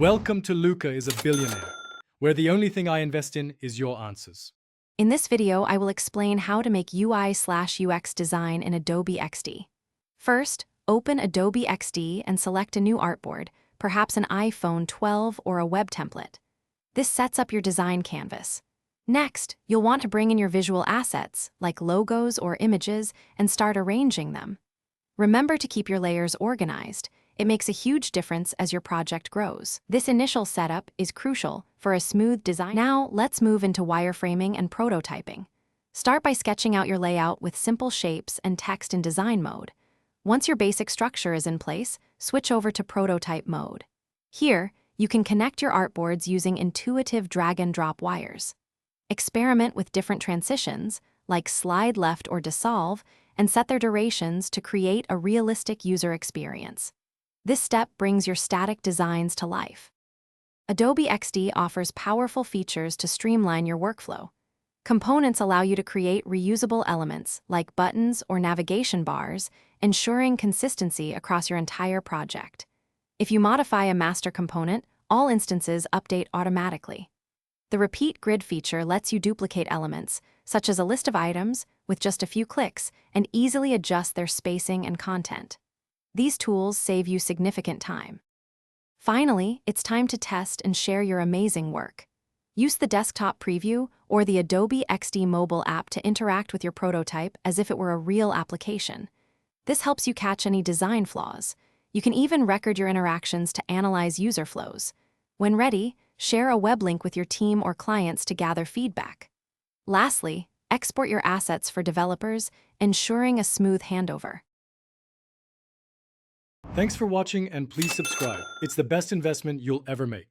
Welcome to Luca is a Billionaire, where the only thing I invest in is your answers. In this video, I will explain how to make UI/UX design in Adobe XD. First, open Adobe XD and select a new artboard, perhaps an iPhone 12 or a web template. This sets up your design canvas. Next, you'll want to bring in your visual assets, like logos or images, and start arranging them. Remember to keep your layers organized. It makes a huge difference as your project grows. This initial setup is crucial for a smooth design. Now, let's move into wireframing and prototyping. Start by sketching out your layout with simple shapes and text in design mode. Once your basic structure is in place, switch over to prototype mode. Here, you can connect your artboards using intuitive drag-and-drop wires. Experiment with different transitions, like slide left or dissolve, and set their durations to create a realistic user experience. This step brings your static designs to life. Adobe XD offers powerful features to streamline your workflow. Components allow you to create reusable elements like buttons or navigation bars, ensuring consistency across your entire project. If you modify a master component, all instances update automatically. The repeat grid feature lets you duplicate elements, such as a list of items, with just a few clicks, and easily adjust their spacing and content. These tools save you significant time. Finally, it's time to test and share your amazing work. Use the desktop preview or the Adobe XD mobile app to interact with your prototype as if it were a real application. This helps you catch any design flaws. You can even record your interactions to analyze user flows. When ready, share a web link with your team or clients to gather feedback. Lastly, export your assets for developers, ensuring a smooth handover. Thanks for watching and please subscribe. It's the best investment you'll ever make.